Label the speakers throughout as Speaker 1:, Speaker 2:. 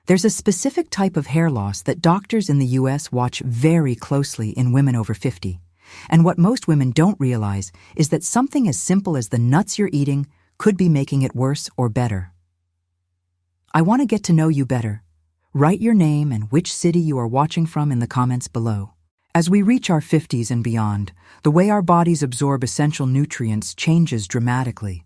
Speaker 1: There's a specific type of hair loss that doctors in the US watch very closely in women over 50. And what most women don't realize is that something as simple as the nuts you're eating could be making it worse or better. I want to get to know you better. Write your name and which city you are watching from in the comments below. As we reach our 50s and beyond, the way our bodies absorb essential nutrients changes dramatically.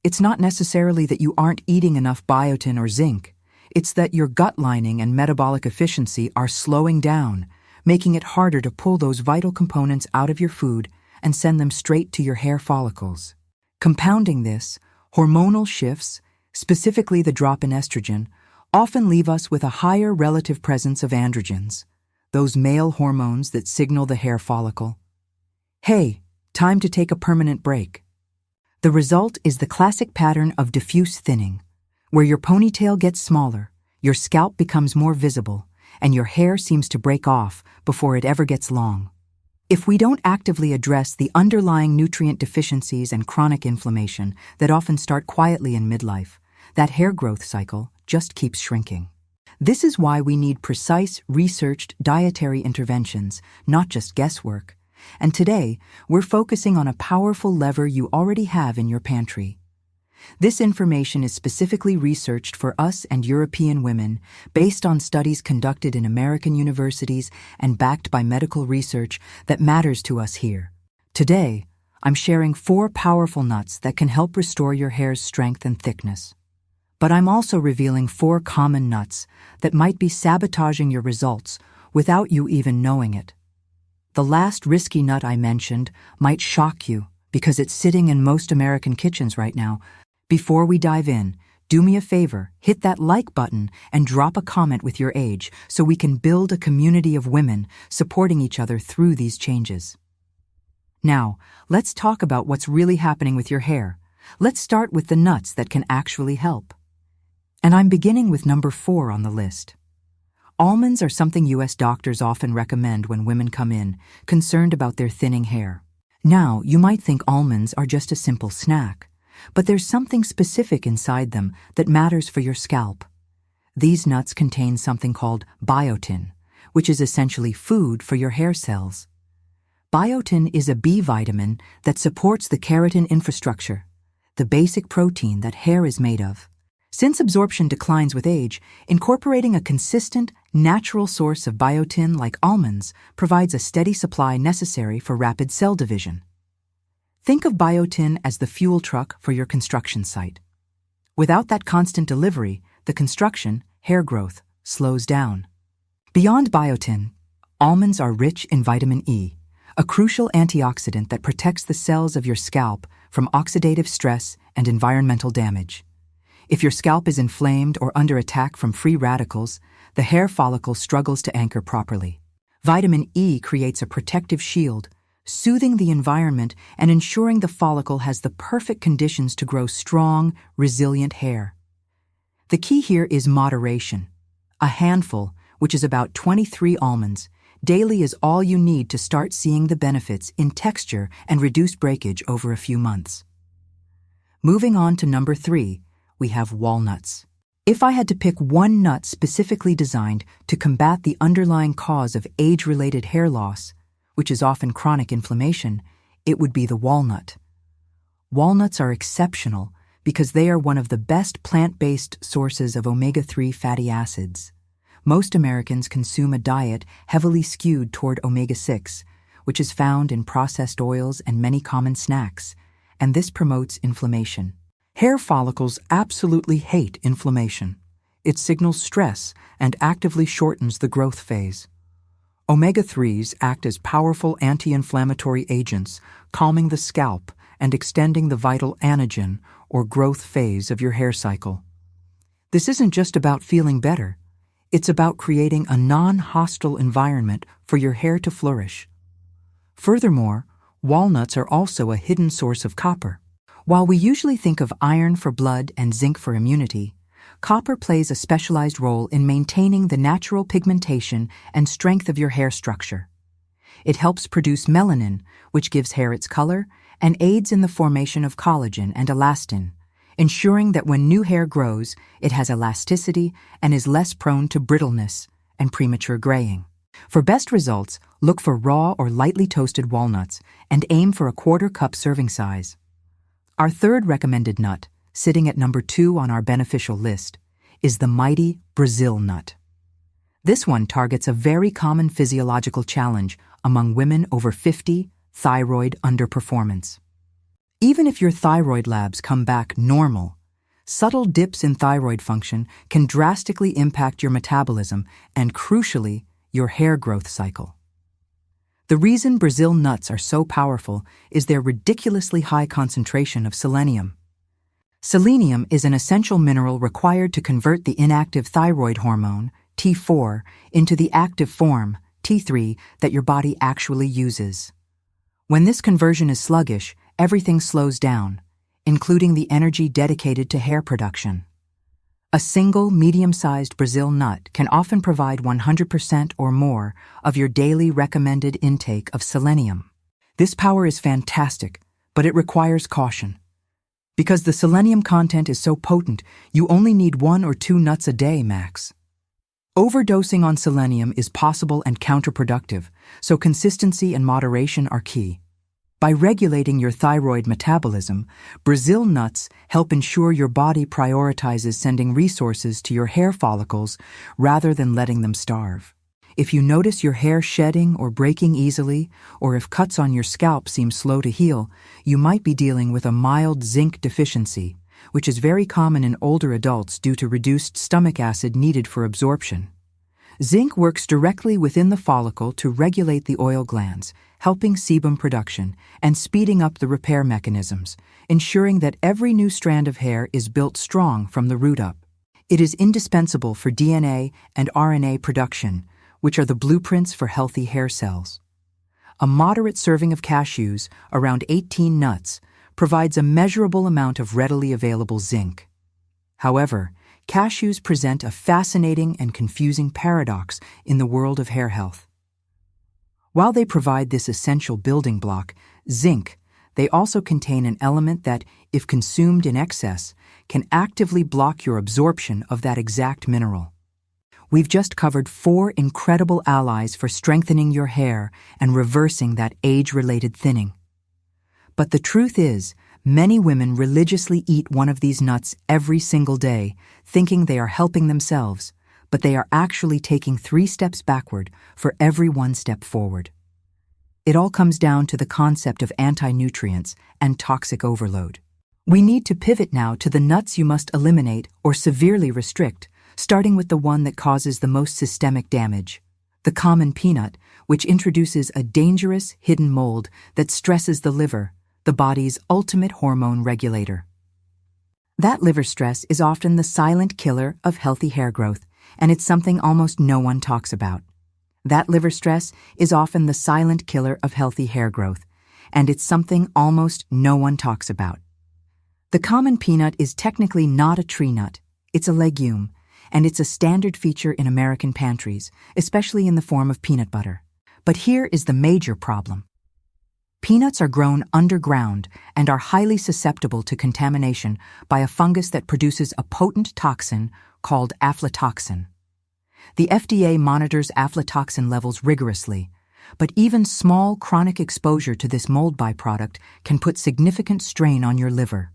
Speaker 1: It's not necessarily that you aren't eating enough biotin or zinc. It's that your gut lining and metabolic efficiency are slowing down, making it harder to pull those vital components out of your food and send them straight to your hair follicles. Compounding this, hormonal shifts, specifically the drop in estrogen, often leave us with a higher relative presence of androgens, those male hormones that signal the hair follicle. Hey, time to take a permanent break. The result is the classic pattern of diffuse thinning, where your ponytail gets smaller, your scalp becomes more visible, and your hair seems to break off before it ever gets long. If we don't actively address the underlying nutrient deficiencies and chronic inflammation that often start quietly in midlife, that hair growth cycle just keeps shrinking. This is why we need precise, researched dietary interventions, not just guesswork. And today, we're focusing on a powerful lever you already have in your pantry. This information is specifically researched for us and European women, based on studies conducted in American universities and backed by medical research that matters to us here. Today, I'm sharing 4 powerful nuts that can help restore your hair's strength and thickness. But I'm also revealing 4 common nuts that might be sabotaging your results without you even knowing it. The last risky nut I mentioned might shock you because it's sitting in most American kitchens right now. Before we dive in, do me a favor, hit that like button and drop a comment with your age so we can build a community of women supporting each other through these changes. Now, let's talk about what's really happening with your hair. Let's start with the nuts that can actually help. And I'm beginning with number 4 on the list. Almonds are something US doctors often recommend when women come in, concerned about their thinning hair. Now, you might think almonds are just a simple snack, but there's something specific inside them that matters for your scalp. These nuts contain something called biotin, which is essentially food for your hair cells. Biotin is a B vitamin that supports the keratin infrastructure, the basic protein that hair is made of. Since absorption declines with age, incorporating a consistent, natural source of biotin like almonds provides a steady supply necessary for rapid cell division. Think of biotin as the fuel truck for your construction site. Without that constant delivery, the construction, hair growth, slows down. Beyond biotin, almonds are rich in vitamin E, a crucial antioxidant that protects the cells of your scalp from oxidative stress and environmental damage. If your scalp is inflamed or under attack from free radicals, the hair follicle struggles to anchor properly. Vitamin E creates a protective shield, soothing the environment and ensuring the follicle has the perfect conditions to grow strong, resilient hair. The key here is moderation. A handful, which is about 23 almonds, daily is all you need to start seeing the benefits in texture and reduced breakage over a few months. Moving on to number 3, we have walnuts. If I had to pick one nut specifically designed to combat the underlying cause of age-related hair loss, which is often chronic inflammation, it would be the walnut. Walnuts are exceptional because they are one of the best plant-based sources of omega-3 fatty acids. Most Americans consume a diet heavily skewed toward omega-6, which is found in processed oils and many common snacks, and this promotes inflammation. Hair follicles absolutely hate inflammation. It signals stress and actively shortens the growth phase. Omega-3s act as powerful anti-inflammatory agents, calming the scalp and extending the vital anagen or growth phase of your hair cycle. This isn't just about feeling better. It's about creating a non-hostile environment for your hair to flourish. Furthermore, walnuts are also a hidden source of copper. While we usually think of iron for blood and zinc for immunity, copper plays a specialized role in maintaining the natural pigmentation and strength of your hair structure. It helps produce melanin, which gives hair its color, and aids in the formation of collagen and elastin, ensuring that when new hair grows, it has elasticity and is less prone to brittleness and premature graying. For best results, look for raw or lightly toasted walnuts and aim for a 1/4 cup serving size. Our third recommended nut, sitting at number 2 on our beneficial list, is the mighty Brazil nut. This one targets a very common physiological challenge among women over 50, thyroid underperformance. Even if your thyroid labs come back normal, subtle dips in thyroid function can drastically impact your metabolism and, crucially, your hair growth cycle. The reason Brazil nuts are so powerful is their ridiculously high concentration of selenium. Selenium is an essential mineral required to convert the inactive thyroid hormone, T4, into the active form, T3, that your body actually uses. When this conversion is sluggish, everything slows down, including the energy dedicated to hair production. A single medium-sized Brazil nut can often provide 100% or more of your daily recommended intake of selenium. This power is fantastic, but it requires caution. Because the selenium content is so potent, you only need 1 or 2 nuts a day max. Overdosing on selenium is possible and counterproductive, so consistency and moderation are key. By regulating your thyroid metabolism, Brazil nuts help ensure your body prioritizes sending resources to your hair follicles rather than letting them starve. If you notice your hair shedding or breaking easily, or if cuts on your scalp seem slow to heal, you might be dealing with a mild zinc deficiency, which is very common in older adults due to reduced stomach acid needed for absorption. Zinc works directly within the follicle to regulate the oil glands, helping sebum production and speeding up the repair mechanisms, ensuring that every new strand of hair is built strong from the root up. It is indispensable for DNA and RNA production, which are the blueprints for healthy hair cells. A moderate serving of cashews, around 18 nuts, provides a measurable amount of readily available zinc. However, cashews present a fascinating and confusing paradox in the world of hair health. While they provide this essential building block, zinc, they also contain an element that, if consumed in excess, can actively block your absorption of that exact mineral. We've just covered 4 incredible allies for strengthening your hair and reversing that age-related thinning. But the truth is, many women religiously eat one of these nuts every single day, thinking they are helping themselves, but they are actually taking 3 steps backward for every 1 step forward. It all comes down to the concept of anti-nutrients and toxic overload. We need to pivot now to the nuts you must eliminate or severely restrict, starting with the one that causes the most systemic damage, the common peanut, which introduces a dangerous hidden mold that stresses the liver, the body's ultimate hormone regulator. That liver stress is often the silent killer of healthy hair growth, and it's something almost no one talks about. That liver stress is often the silent killer of healthy hair growth, and it's something almost no one talks about. The common peanut is technically not a tree nut, it's a legume, and it's a standard feature in American pantries, especially in the form of peanut butter. But here is the major problem. Peanuts are grown underground and are highly susceptible to contamination by a fungus that produces a potent toxin called aflatoxin. The FDA monitors aflatoxin levels rigorously, but even small chronic exposure to this mold byproduct can put significant strain on your liver.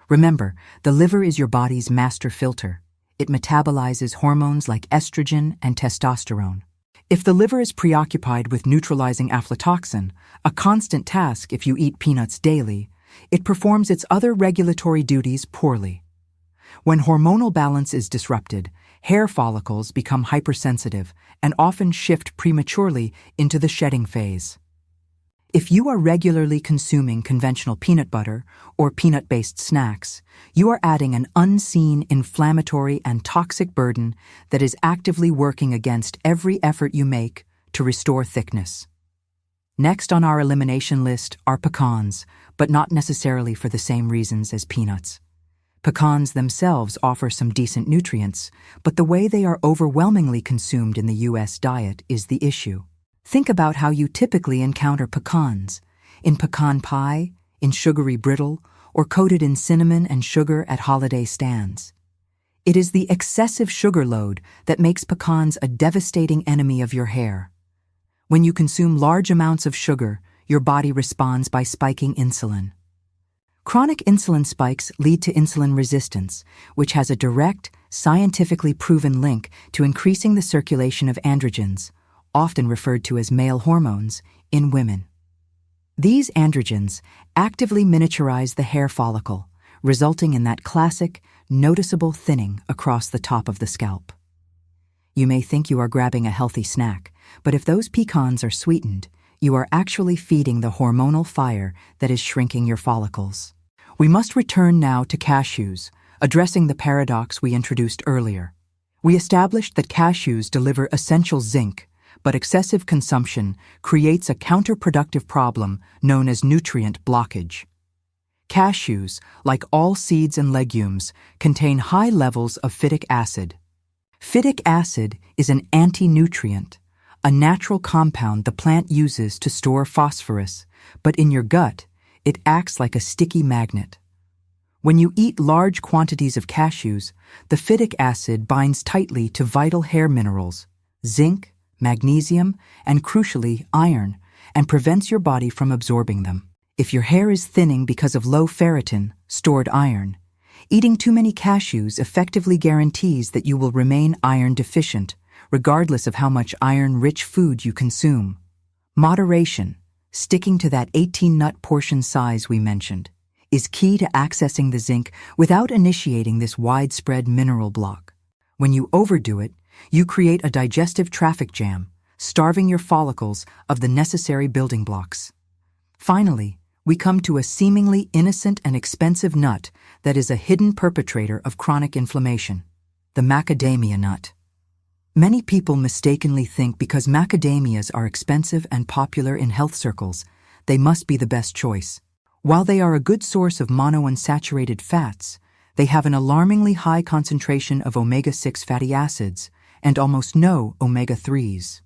Speaker 1: Remember, the liver is your body's master filter. It metabolizes hormones like estrogen and testosterone. If the liver is preoccupied with neutralizing aflatoxin, a constant task if you eat peanuts daily, it performs its other regulatory duties poorly. When hormonal balance is disrupted, hair follicles become hypersensitive and often shift prematurely into the shedding phase. If you are regularly consuming conventional peanut butter or peanut-based snacks, you are adding an unseen inflammatory and toxic burden that is actively working against every effort you make to restore thickness. Next on our elimination list are pecans, but not necessarily for the same reasons as peanuts. Pecans themselves offer some decent nutrients, but the way they are overwhelmingly consumed in the U.S. diet is the issue. Think about how you typically encounter pecans: in pecan pie, in sugary brittle, or coated in cinnamon and sugar at holiday stands. It is the excessive sugar load that makes pecans a devastating enemy of your hair. When you consume large amounts of sugar, your body responds by spiking insulin. Chronic insulin spikes lead to insulin resistance, which has a direct, scientifically proven link to increasing the circulation of androgens, often referred to as male hormones, in women. These androgens actively miniaturize the hair follicle, resulting in that classic, noticeable thinning across the top of the scalp. You may think you are grabbing a healthy snack, but if those pecans are sweetened, you are actually feeding the hormonal fire that is shrinking your follicles. We must return now to cashews, addressing the paradox we introduced earlier. We established that cashews deliver essential zinc, but excessive consumption creates a counterproductive problem known as nutrient blockage. Cashews, like all seeds and legumes, contain high levels of phytic acid. Phytic acid is an anti-nutrient, a natural compound the plant uses to store phosphorus, but in your gut, it acts like a sticky magnet. When you eat large quantities of cashews, the phytic acid binds tightly to vital hair minerals, zinc, magnesium, and crucially, iron, and prevents your body from absorbing them. If your hair is thinning because of low ferritin, stored iron, eating too many cashews effectively guarantees that you will remain iron deficient, regardless of how much iron-rich food you consume. Moderation, sticking to that 18-nut portion size we mentioned, is key to accessing the zinc without initiating this widespread mineral block. When you overdo it, you create a digestive traffic jam, starving your follicles of the necessary building blocks. Finally, we come to a seemingly innocent and expensive nut that is a hidden perpetrator of chronic inflammation, the macadamia nut. Many people mistakenly think because macadamias are expensive and popular in health circles, they must be the best choice. While they are a good source of monounsaturated fats, they have an alarmingly high concentration of omega-6 fatty acids and almost no omega-3s.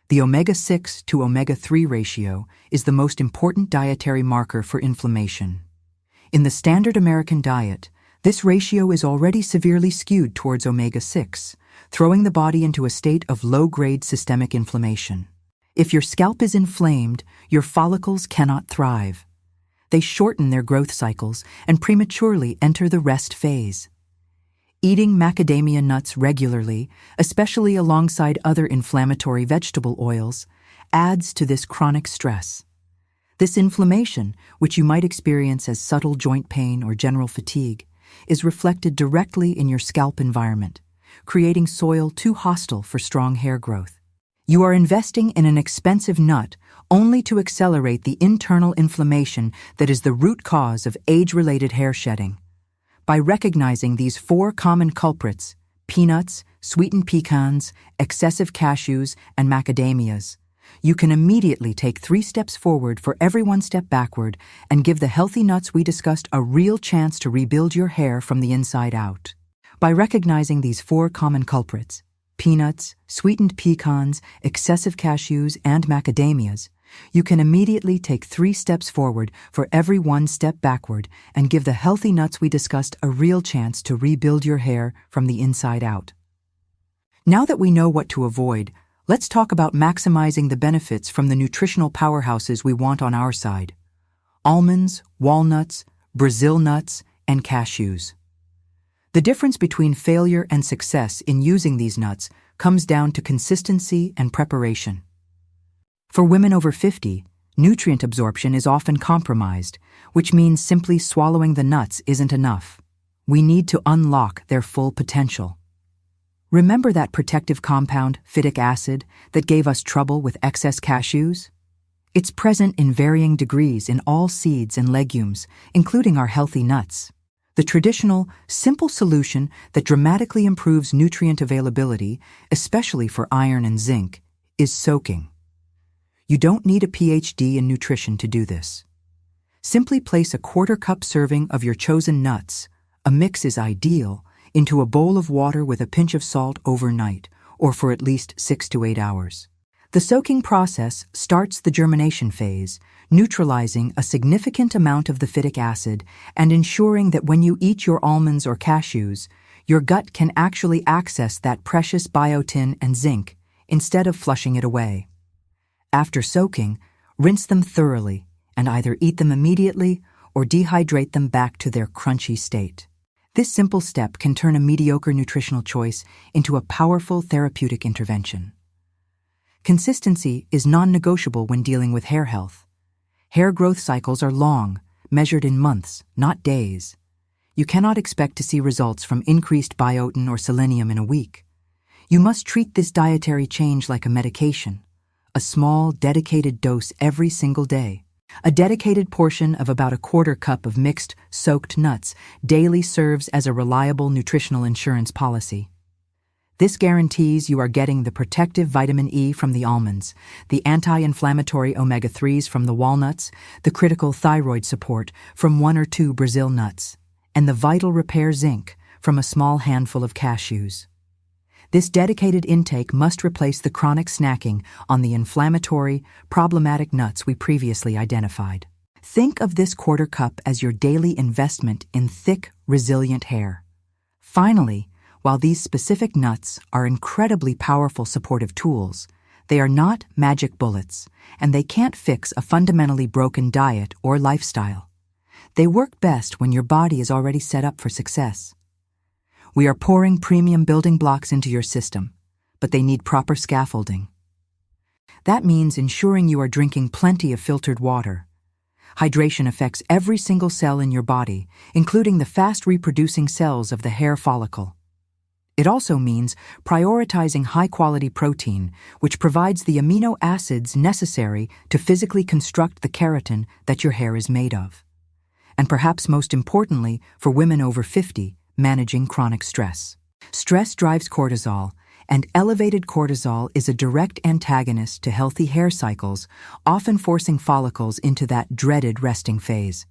Speaker 1: The omega-6 to omega-3 ratio is the most important dietary marker for inflammation. In the standard American diet, this ratio is already severely skewed towards omega-6, throwing the body into a state of low-grade systemic inflammation. If your scalp is inflamed, your follicles cannot thrive. They shorten their growth cycles and prematurely enter the rest phase. Eating macadamia nuts regularly, especially alongside other inflammatory vegetable oils, adds to this chronic stress. This inflammation, which you might experience as subtle joint pain or general fatigue, is reflected directly in your scalp environment, creating soil too hostile for strong hair growth. You are investing in an expensive nut only to accelerate the internal inflammation that is the root cause of age-related hair shedding. By recognizing these 4 common culprits, peanuts, sweetened pecans, excessive cashews, and macadamias, you can immediately take 3 steps forward for every 1 step backward and give the healthy nuts we discussed a real chance to rebuild your hair from the inside out. By recognizing these 4 common culprits, peanuts, sweetened pecans, excessive cashews, and macadamias, you can immediately take 3 steps forward for every 1 step backward and give the healthy nuts we discussed a real chance to rebuild your hair from the inside out. Now that we know what to avoid, let's talk about maximizing the benefits from the nutritional powerhouses we want on our side: almonds, walnuts, Brazil nuts, and cashews. The difference between failure and success in using these nuts comes down to consistency and preparation. For women over 50, nutrient absorption is often compromised, which means simply swallowing the nuts isn't enough. We need to unlock their full potential. Remember that protective compound, phytic acid, that gave us trouble with excess cashews? It's present in varying degrees in all seeds and legumes, including our healthy nuts. The traditional, simple solution that dramatically improves nutrient availability, especially for iron and zinc, is soaking. You don't need a PhD in nutrition to do this. Simply place a 1/4 cup serving of your chosen nuts, a mix is ideal, into a bowl of water with a pinch of salt overnight, or for at least 6 to 8 hours. The soaking process starts the germination phase, neutralizing a significant amount of the phytic acid and ensuring that when you eat your almonds or cashews, your gut can actually access that precious biotin and zinc instead of flushing it away. After soaking, rinse them thoroughly and either eat them immediately or dehydrate them back to their crunchy state. This simple step can turn a mediocre nutritional choice into a powerful therapeutic intervention. Consistency is non-negotiable when dealing with hair health. Hair growth cycles are long, measured in months, not days. You cannot expect to see results from increased biotin or selenium in a week. You must treat this dietary change like a medication, a small, dedicated dose every single day. A dedicated portion of about a quarter cup of mixed, soaked nuts daily serves as a reliable nutritional insurance policy. This guarantees you are getting the protective vitamin E from the almonds, the anti-inflammatory omega-3s from the walnuts, the critical thyroid support from 1 or 2 Brazil nuts, and the vital repair zinc from a small handful of cashews. This dedicated intake must replace the chronic snacking on the inflammatory, problematic nuts we previously identified. Think of this quarter cup as your daily investment in thick, resilient hair. Finally, while these specific nuts are incredibly powerful supportive tools, they are not magic bullets, and they can't fix a fundamentally broken diet or lifestyle. They work best when your body is already set up for success. We are pouring premium building blocks into your system, but they need proper scaffolding. That means ensuring you are drinking plenty of filtered water. Hydration affects every single cell in your body, including the fast-reproducing cells of the hair follicle. It also means prioritizing high-quality protein, which provides the amino acids necessary to physically construct the keratin that your hair is made of. And perhaps most importantly, for women over 50, managing chronic stress. Stress drives cortisol, and elevated cortisol is a direct antagonist to healthy hair cycles, often forcing follicles into that dreaded resting phase.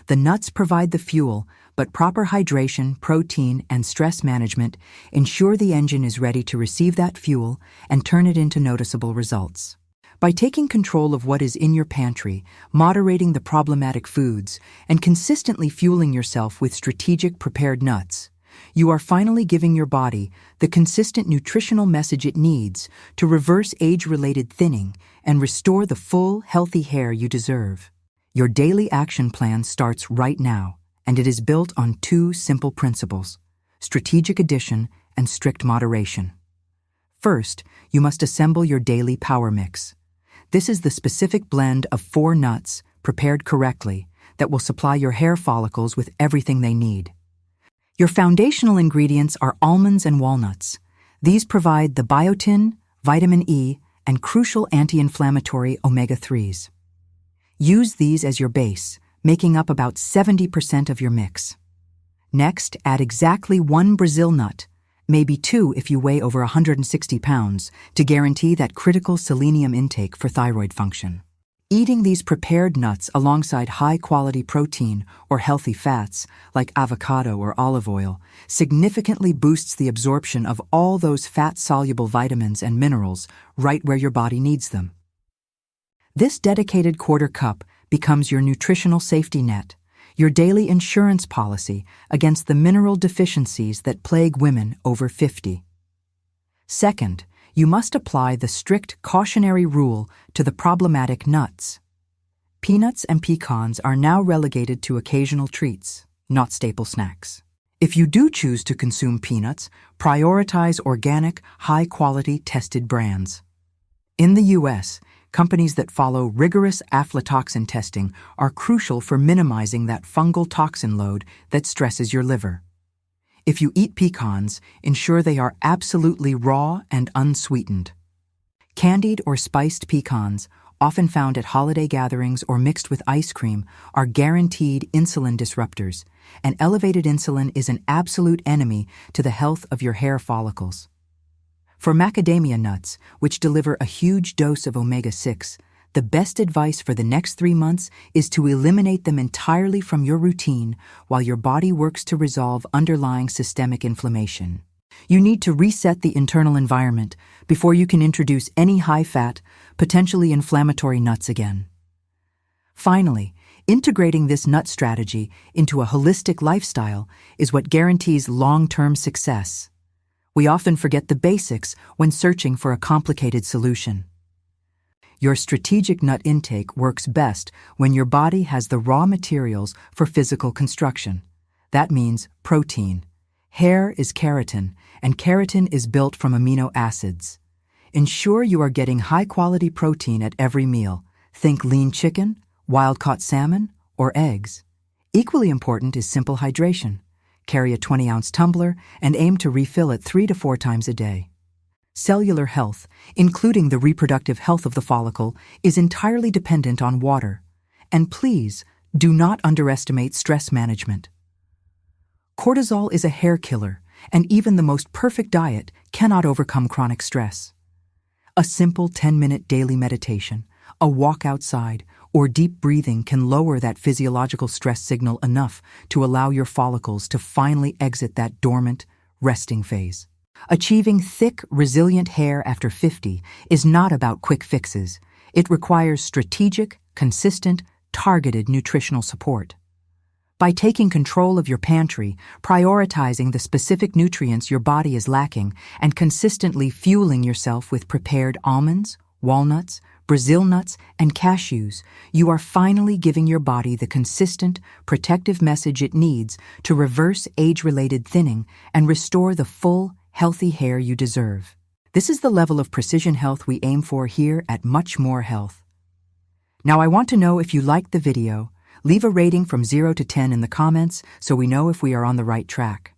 Speaker 1: The nuts provide the fuel, but proper hydration, protein, and stress management ensure the engine is ready to receive that fuel and turn it into noticeable results. By taking control of what is in your pantry, moderating the problematic foods, and consistently fueling yourself with strategic prepared nuts, you are finally giving your body the consistent nutritional message it needs to reverse age-related thinning and restore the full, healthy hair you deserve. Your daily action plan starts right now, and it is built on 2 simple principles: strategic addition and strict moderation. First, you must assemble your daily power mix. This is the specific blend of 4 nuts, prepared correctly, that will supply your hair follicles with everything they need. Your foundational ingredients are almonds and walnuts. These provide the biotin, vitamin E, and crucial anti-inflammatory omega-3s. Use these as your base, making up about 70% of your mix. Next, add exactly 1 Brazil nut, maybe 2 if you weigh over 160 pounds, to guarantee that critical selenium intake for thyroid function. Eating these prepared nuts alongside high-quality protein or healthy fats, like avocado or olive oil, significantly boosts the absorption of all those fat-soluble vitamins and minerals right where your body needs them. This dedicated quarter cup becomes your nutritional safety net, your daily insurance policy against the mineral deficiencies that plague women over 50. Second, you must apply the strict cautionary rule to the problematic nuts. Peanuts and pecans are now relegated to occasional treats, not staple snacks. If you do choose to consume peanuts, prioritize organic, high-quality, tested brands. In the U.S., companies that follow rigorous aflatoxin testing are crucial for minimizing that fungal toxin load that stresses your liver. If you eat pecans, ensure they are absolutely raw and unsweetened. Candied or spiced pecans, often found at holiday gatherings or mixed with ice cream, are guaranteed insulin disruptors, and elevated insulin is an absolute enemy to the health of your hair follicles. For macadamia nuts, which deliver a huge dose of omega-6, the best advice for the next 3 months is to eliminate them entirely from your routine while your body works to resolve underlying systemic inflammation. You need to reset the internal environment before you can introduce any high-fat, potentially inflammatory nuts again. Finally, integrating this nut strategy into a holistic lifestyle is what guarantees long-term success. We often forget the basics when searching for a complicated solution. Your strategic nut intake works best when your body has the raw materials for physical construction. That means protein. Hair is keratin, and keratin is built from amino acids. Ensure you are getting high-quality protein at every meal. Think lean chicken, wild-caught salmon, or eggs. Equally important is simple hydration. Carry a 20-ounce tumbler and aim to refill it 3 to 4 times a day. Cellular health, including the reproductive health of the follicle, is entirely dependent on water. And please, do not underestimate stress management. Cortisol is a hair killer, and even the most perfect diet cannot overcome chronic stress. A simple 10-minute daily meditation, a walk outside, or deep breathing can lower that physiological stress signal enough to allow your follicles to finally exit that dormant, resting phase. Achieving thick, resilient hair after 50 is not about quick fixes. It requires strategic, consistent, targeted nutritional support. By taking control of your pantry, prioritizing the specific nutrients your body is lacking, and consistently fueling yourself with prepared almonds, walnuts, Brazil nuts, and cashews, you are finally giving your body the consistent, protective message it needs to reverse age-related thinning and restore the full, healthy hair you deserve. This is the level of precision health we aim for here at Much More Health. Now I want to know if you liked the video. Leave a rating from 0 to 10 in the comments so we know if we are on the right track.